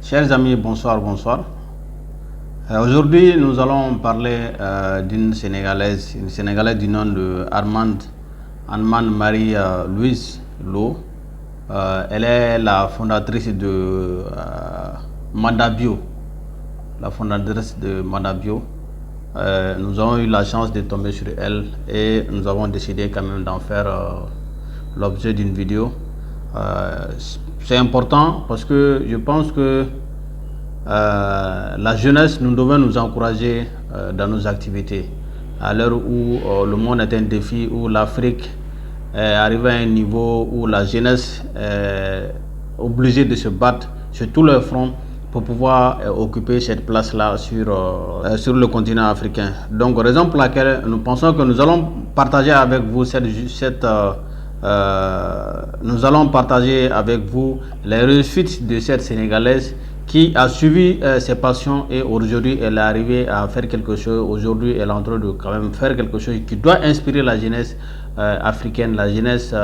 Chers amis, bonsoir, bonsoir. Aujourd'hui, nous allons parler d'une Sénégalaise, du nom de Armande Marie-Louise Lo. Elle est la fondatrice de Mandabio. Nous avons eu la chance de tomber sur elle et nous avons décidé quand même d'en faire l'objet d'une vidéo. C'est important parce que je pense que la jeunesse, nous devons nous encourager dans nos activités. À l'heure où le monde est un défi, où l'Afrique est arrivée à un niveau où la jeunesse est obligée de se battre sur tous les fronts pour pouvoir occuper cette place-là sur le continent africain. Donc, raison pour laquelle nous pensons que nous allons partager avec vous nous allons partager avec vous les réussites de cette Sénégalaise qui a suivi ses passions et aujourd'hui elle est arrivée à faire quelque chose. Aujourd'hui elle est en train de quand même faire quelque chose qui doit inspirer la jeunesse africaine, la jeunesse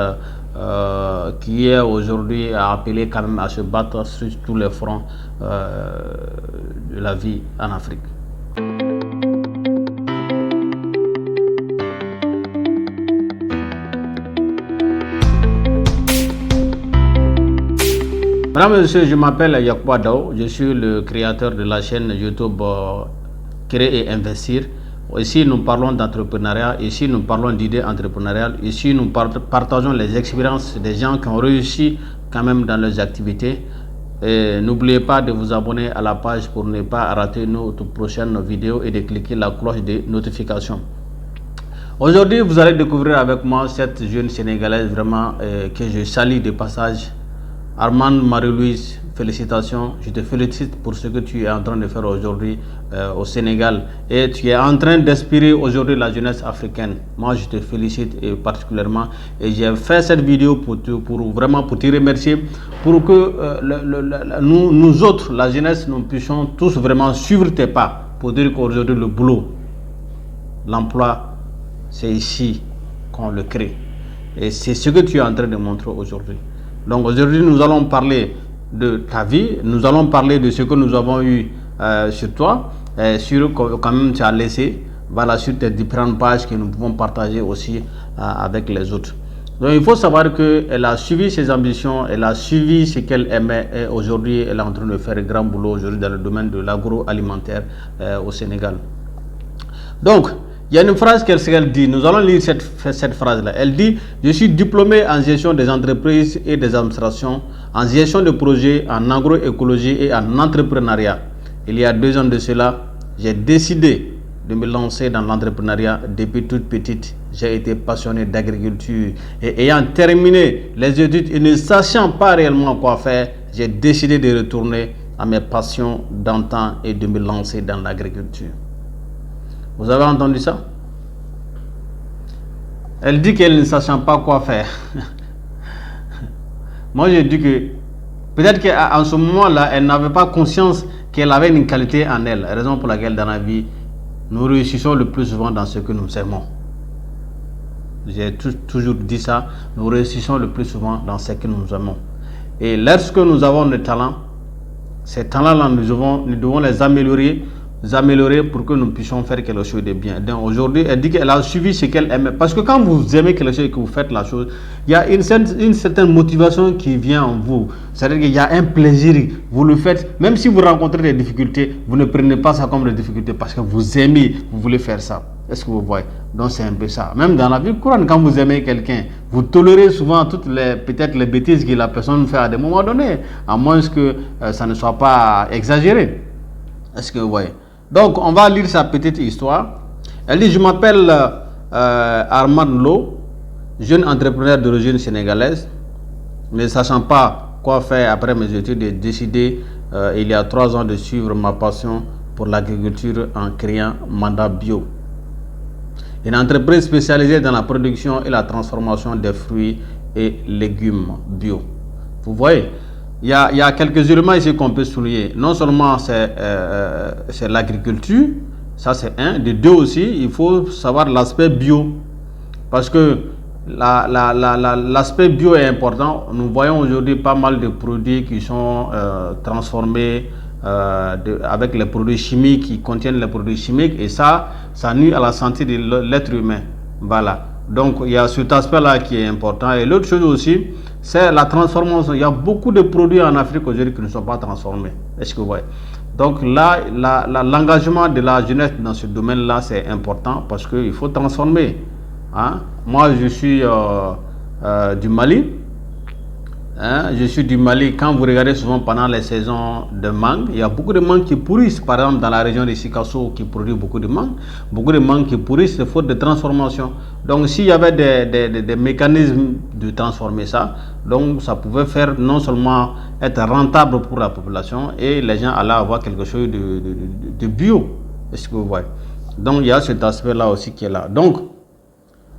qui est aujourd'hui appelée quand même à se battre sur tous les fronts de la vie en Afrique. Mesdames et messieurs, je m'appelle Yacouba Dao, je suis le créateur de la chaîne YouTube Créer et Investir. Ici, nous parlons d'entrepreneuriat, ici, nous parlons d'idées entrepreneuriales, ici, nous partageons les expériences des gens qui ont réussi quand même dans leurs activités. Et n'oubliez pas de vous abonner à la page pour ne pas rater nos prochaines vidéos et de cliquer la cloche de notification. Aujourd'hui, vous allez découvrir avec moi cette jeune Sénégalaise vraiment que je salue de passage. Armande Marie-Louise, félicitations. Je te félicite pour ce que tu es en train de faire aujourd'hui au Sénégal. Et tu es en train d'inspirer aujourd'hui la jeunesse africaine. Moi, je te félicite particulièrement. Et j'ai fait cette vidéo pour te remercier. Pour que nous autres, la jeunesse, nous puissions tous vraiment suivre tes pas. Pour dire qu'aujourd'hui, le boulot, l'emploi, c'est ici qu'on le crée. Et c'est ce que tu es en train de montrer aujourd'hui. Donc aujourd'hui, nous allons parler de ta vie, nous allons parler de ce que nous avons eu sur toi, sur quand même tu as laissé, voilà, sur tes différentes pages que nous pouvons partager aussi avec les autres. Donc il faut savoir qu'elle a suivi ses ambitions, elle a suivi ce qu'elle aimait et aujourd'hui elle est en train de faire un grand boulot aujourd'hui dans le domaine de l'agroalimentaire au Sénégal. Donc, il y a une phrase qu'elle dit, nous allons lire cette phrase-là. Elle dit, je suis diplômé en gestion des entreprises et des administrations, en gestion de projets, en agroécologie et en entrepreneuriat. Il y a 2 ans de cela, j'ai décidé de me lancer dans l'entrepreneuriat depuis toute petite. J'ai été passionné d'agriculture et ayant terminé les études et ne sachant pas réellement quoi faire, j'ai décidé de retourner à mes passions d'antan et de me lancer dans l'agriculture. Vous avez entendu ça? Elle dit qu'elle ne sachant pas quoi faire. Moi, je dis que peut-être qu'en ce moment-là, elle n'avait pas conscience qu'elle avait une qualité en elle. Raison pour laquelle dans la vie, nous réussissons le plus souvent dans ce que nous aimons. J'ai toujours dit ça. Nous réussissons le plus souvent dans ce que nous aimons. Et lorsque nous avons des talents, ces talents-là, nous devons les améliorer pour que nous puissions faire quelque chose de bien. Donc aujourd'hui, elle dit qu'elle a suivi ce qu'elle aimait. Parce que quand vous aimez quelque chose et que vous faites la chose, il y a une certaine motivation qui vient en vous. C'est-à-dire qu'il y a un plaisir. Vous le faites, même si vous rencontrez des difficultés, vous ne prenez pas ça comme des difficultés parce que vous aimez, vous voulez faire ça. Est-ce que vous voyez? Donc c'est un peu ça. Même dans la vie courante, quand vous aimez quelqu'un, vous tolérez souvent peut-être les bêtises que la personne fait à des moments donnés, à moins que ça ne soit pas exagéré. Est-ce que vous voyez? Donc, on va lire sa petite histoire. Elle dit, je m'appelle Armande Lo, jeune entrepreneur d'origine sénégalaise. Ne sachant pas quoi faire après mes études, j'ai décidé il y a 3 ans de suivre ma passion pour l'agriculture en créant Mandabio, une entreprise spécialisée dans la production et la transformation des fruits et légumes bio. Vous voyez? Il y a quelques éléments ici qu'on peut souligner. Non seulement c'est l'agriculture, ça c'est un. De deux aussi, il faut savoir l'aspect bio. Parce que l'aspect bio est important. Nous voyons aujourd'hui pas mal de produits qui sont transformés avec les produits chimiques, qui contiennent les produits chimiques, et ça nuit à la santé de l'être humain. Voilà. Donc il y a cet aspect-là qui est important. Et l'autre chose aussi, c'est la transformation. Il y a beaucoup de produits en Afrique aujourd'hui qui ne sont pas transformés. Est-ce que vous voyez? Donc là, l'engagement de la jeunesse dans ce domaine-là, c'est important parce qu'il faut transformer. Hein? Moi, je suis du Mali. Hein? Je suis du Mali. Quand vous regardez souvent pendant les saisons de mangue, il y a beaucoup de mangues qui pourrissent. Par exemple, dans la région de Sikasso, qui produit beaucoup de mangues qui pourrissent faute de transformation. Donc, s'il y avait des mécanismes de transformer ça, donc ça pouvait faire non seulement être rentable pour la population, et les gens allaient avoir quelque chose de bio. Est-ce que vous voyez? Donc, il y a cet aspect-là aussi qui est là. Donc,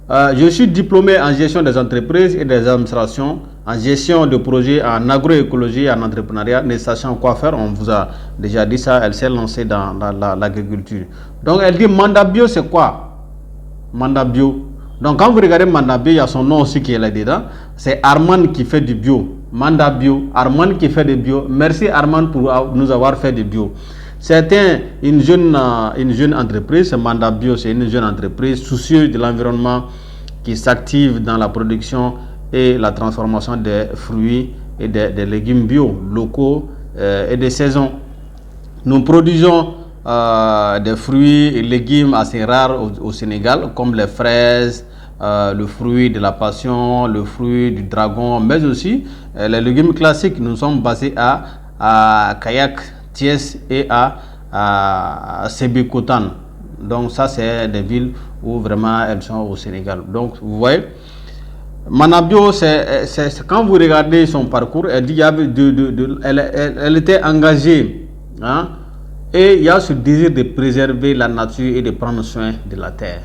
je suis diplômé en gestion des entreprises et des administrations, en gestion de projets, en agroécologie et en entrepreneuriat. Ne sachant quoi faire, on vous a déjà dit ça, elle s'est lancée dans l'agriculture. Donc elle dit mandat bio, c'est quoi? Mandat bio. Donc quand vous regardez mandat bio, il y a son nom aussi qui est là dedans. C'est Arman qui fait du bio. Mandat bio, Arman qui fait du bio. Merci Arman pour nous avoir fait du bio. C'était une jeune entreprise. Mandat Bio, c'est une jeune entreprise soucieuse de l'environnement qui s'active dans la production et la transformation des fruits et des légumes bio, locaux et de saison. Nous produisons des fruits et légumes assez rares au Sénégal, comme les fraises, le fruit de la passion, le fruit du dragon, mais aussi les légumes classiques. Nous sommes basés à Kayak, Thiès et à Sébikotane. Donc ça, c'est des villes où vraiment elles sont au Sénégal. Donc vous voyez, Manabio, c'est quand vous regardez son parcours, elle dit elle était engagée, hein, et il y a ce désir de préserver la nature et de prendre soin de la terre.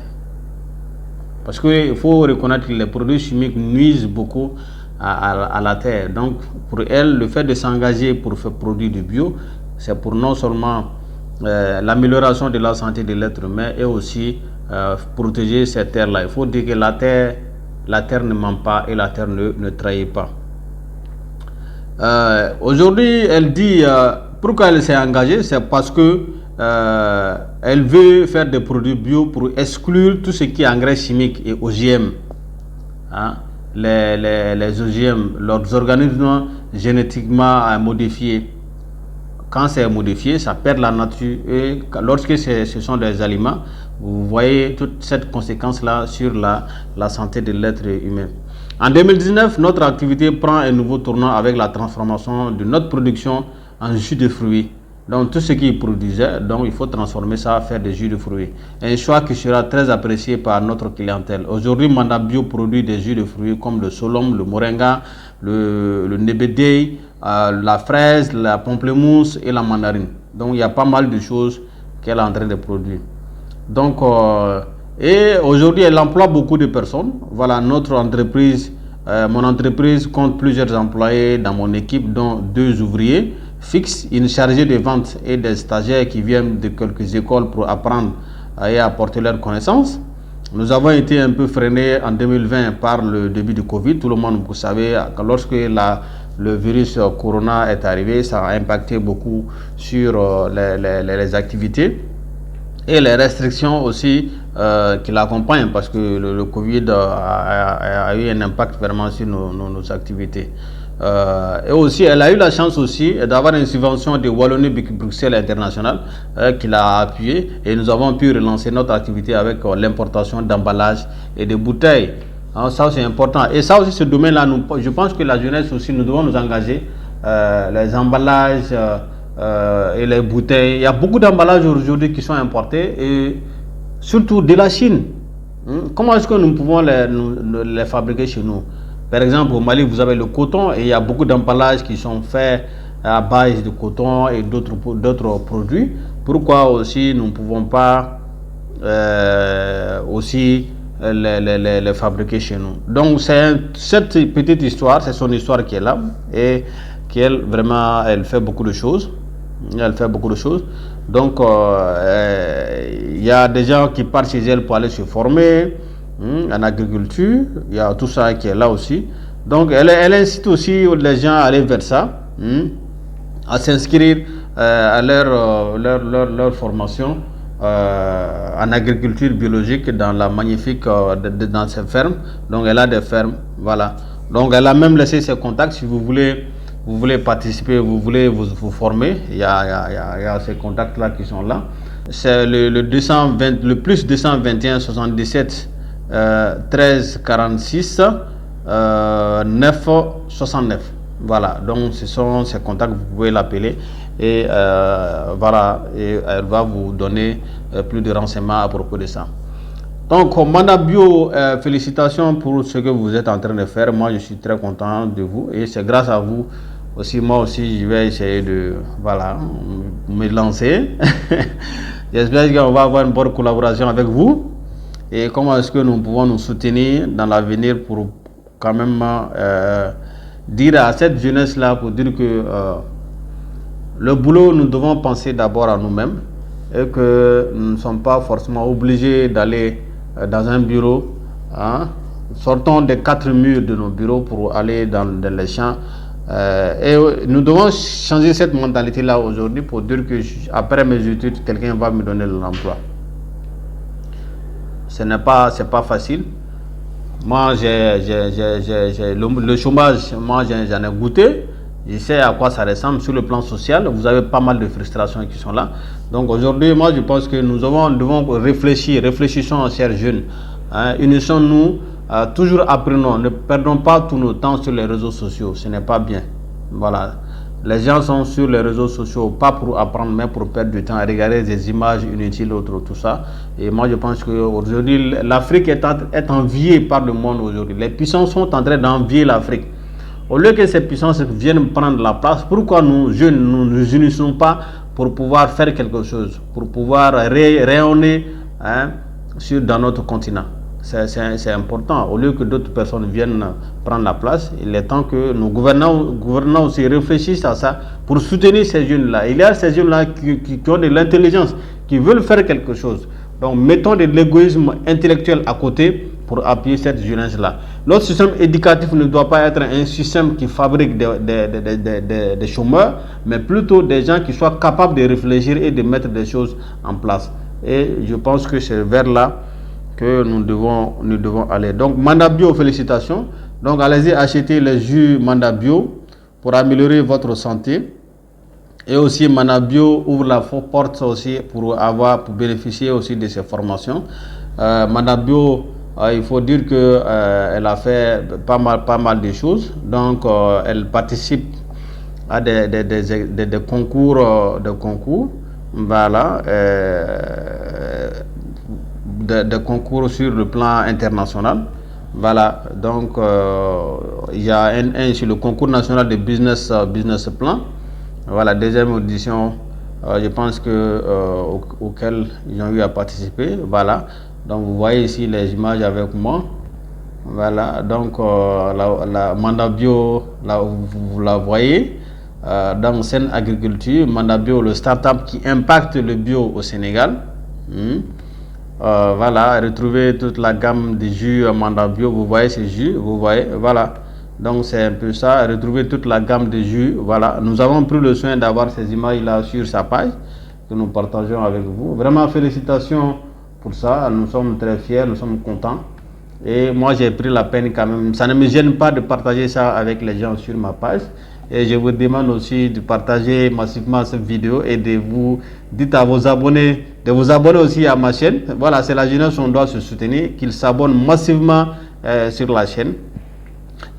Parce qu'il faut reconnaître que les produits chimiques nuisent beaucoup à la terre. Donc pour elle, le fait de s'engager pour faire produire du bio, c'est pour non seulement l'amélioration de la santé de l'être humain et aussi protéger cette terre-là. Il faut dire que la terre ne ment pas et la terre ne trahit pas. Aujourd'hui, elle dit pourquoi elle s'est engagée, c'est parce que elle veut faire des produits bio pour exclure tout ce qui est engrais chimiques et OGM. Hein? Les OGM, leurs organismes génétiquement modifiés. Quand c'est modifié, ça perd la nature, et lorsque ce sont des aliments, vous voyez toute cette conséquence-là sur la santé de l'être humain. En 2019, notre activité prend un nouveau tournant avec la transformation de notre production en jus de fruits. Donc tout ce qu'ils produisaient, donc il faut transformer ça, faire des jus de fruits. Un choix qui sera très apprécié par notre clientèle. Aujourd'hui, Mandat Bio produit des jus de fruits comme le solom, le moringa, le nebedei, la fraise, la pamplemousse et la mandarine. Donc il y a pas mal de choses qu'elle est en train de produire. Donc et aujourd'hui elle emploie beaucoup de personnes. Voilà, notre entreprise, mon entreprise compte plusieurs employés dans mon équipe, dont 2 ouvriers fixes, une chargée de vente et des stagiaires qui viennent de quelques écoles pour apprendre et apporter leurs connaissances. Nous avons été un peu freinés en 2020 par le début du Covid. Tout le monde, vous savez, lorsque le virus Corona est arrivé, ça a impacté beaucoup sur les activités et les restrictions aussi qui l'accompagnent, parce que le Covid a eu un impact vraiment sur nos activités. Et aussi, elle a eu la chance aussi d'avoir une subvention de Wallonie-Bruxelles International qui l'a appuyé, et nous avons pu relancer notre activité avec l'importation d'emballages et de bouteilles. Alors, ça c'est important. Et ça aussi, ce domaine-là, je pense que la jeunesse aussi, nous devons nous engager. Les emballages et les bouteilles, il y a beaucoup d'emballages aujourd'hui qui sont importés, et surtout de la Chine. Comment est-ce que nous pouvons les fabriquer chez nous? Par exemple, au Mali, vous avez le coton, et il y a beaucoup d'emballages qui sont faits à base de coton et d'autres produits. Pourquoi aussi nous ne pouvons pas aussi les fabriquer chez nous? Donc cette petite histoire, c'est son histoire qui est là, et qu'elle vraiment, elle fait beaucoup de choses. Elle fait beaucoup de choses. Donc il y a des gens qui partent chez elle pour aller se former. en agriculture, il y a tout ça qui est là aussi. Donc elle incite aussi les gens à aller vers ça, à s'inscrire à leur formation en agriculture biologique dans la magnifique dans ces fermes. Donc elle a des fermes, voilà. Donc elle a même laissé ses contacts si vous voulez participer, vous voulez vous former, il y a ces contacts là qui sont là. C'est le plus 221 77 13 46 9 69. Voilà, donc ce sont ces contacts, vous pouvez l'appeler et voilà, et elle va vous donner plus de renseignements à propos de ça. Donc, Manda Bio, félicitations pour ce que vous êtes en train de faire. Moi, je suis très content de vous et c'est grâce à vous aussi. Moi aussi, je vais essayer de me lancer. J'espère qu'on va avoir une bonne collaboration avec vous. Et comment est-ce que nous pouvons nous soutenir dans l'avenir pour quand même dire à cette jeunesse-là, pour dire que le boulot, nous devons penser d'abord à nous-mêmes et que nous ne sommes pas forcément obligés d'aller dans un bureau. Sortons des 4 murs de nos bureaux pour aller dans les champs. Et nous devons changer cette mentalité-là aujourd'hui pour dire que après mes études, quelqu'un va me donner l'emploi. C'est pas facile. Moi, le chômage, moi j'en ai goûté. Je sais à quoi ça ressemble sur le plan social. Vous avez pas mal de frustrations qui sont là. Donc aujourd'hui, moi je pense que nous devons réfléchissons, chers jeunes. Unissons-nous, toujours apprenons. Ne perdons pas tout notre temps sur les réseaux sociaux. Ce n'est pas bien. Voilà. Les gens sont sur les réseaux sociaux, pas pour apprendre, mais pour perdre du temps, à regarder des images inutiles, tout ça. Et moi, je pense qu'aujourd'hui, l'Afrique est enviée par le monde aujourd'hui. Les puissances sont en train d'envier l'Afrique. Au lieu que ces puissances viennent prendre la place, pourquoi nous, jeunes, nous ne nous unissons pas pour pouvoir faire quelque chose, pour pouvoir rayonner dans notre continent? C'est important. Au lieu que d'autres personnes viennent prendre la place, il est temps que nos gouvernants aussi réfléchissent à ça pour soutenir ces jeunes-là. Il y a ces jeunes-là qui ont de l'intelligence, qui veulent faire quelque chose. Donc, mettons de l'égoïsme intellectuel à côté pour appuyer cette jeunesse-là. Notre système éducatif ne doit pas être un système qui fabrique des chômeurs, mais plutôt des gens qui soient capables de réfléchir et de mettre des choses en place. Et je pense que c'est vers là que nous devons aller. Donc, Manda Bio, félicitations. Donc, allez-y acheter les jus Manda Bio pour améliorer votre santé. Et aussi, Manda Bio ouvre la porte aussi pour bénéficier aussi de ces formations. Manda Bio, il faut dire que elle a fait pas mal de choses. Donc, elle participe à des concours, voilà. De concours sur le plan international. Voilà, donc il y a un sur le concours national de business plan. Voilà, deuxième audition, je pense que auquel ils ont eu à participer. Voilà, donc vous voyez ici les images avec moi. Voilà, donc la Manda Bio, là, vous la voyez. Dans Sen Agriculture, Manda Bio, le start-up qui impacte le bio au Sénégal. Voilà, retrouver toute la gamme de jus Manda Bio, vous voyez ces jus, vous voyez, voilà. Donc c'est un peu ça, retrouver toute la gamme de jus, voilà. Nous avons pris le soin d'avoir ces images-là sur sa page, que nous partageons avec vous. Vraiment félicitations pour ça, nous sommes très fiers, nous sommes contents. Et moi j'ai pris la peine quand même, ça ne me gêne pas de partager ça avec les gens sur ma page. Et je vous demande aussi de partager massivement cette vidéo et de vous dites à vos abonnés, de vous abonner aussi à ma chaîne. Voilà, c'est la jeunesse, on doit se soutenir, qu'ils s'abonnent massivement sur la chaîne.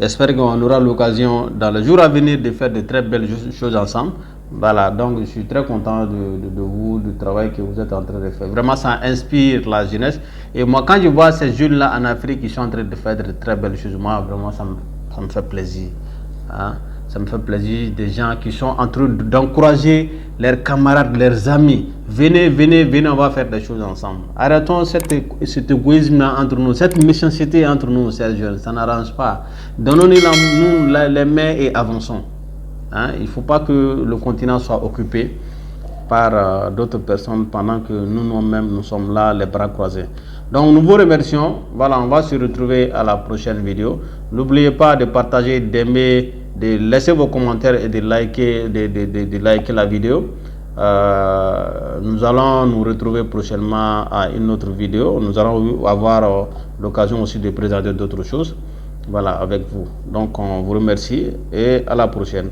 J'espère qu'on aura l'occasion dans les jours à venir de faire de très belles choses ensemble. Voilà, donc je suis très content de vous, du travail que vous êtes en train de faire. Vraiment, ça inspire la jeunesse. Et moi, quand je vois ces jeunes-là en Afrique qui sont en train de faire de très belles choses, moi, vraiment, ça me fait plaisir. Ça me fait plaisir, des gens qui sont en train d'encourager leurs camarades, leurs amis. Venez, on va faire des choses ensemble. Arrêtons cet égoïsme entre nous, cette méchanceté entre nous, ces jeunes, ça n'arrange pas. Donnons-nous les mains et avançons. Il ne faut pas que le continent soit occupé par d'autres personnes pendant que nous-mêmes, nous sommes là, les bras croisés. Donc nous vous remercions. Voilà, on va se retrouver à la prochaine vidéo. N'oubliez pas de partager, d'aimer, de laisser vos commentaires et de liker la vidéo. Nous allons nous retrouver prochainement à une autre vidéo. Nous allons avoir l'occasion aussi de présenter d'autres choses, voilà, avec vous. Donc on vous remercie et à la prochaine.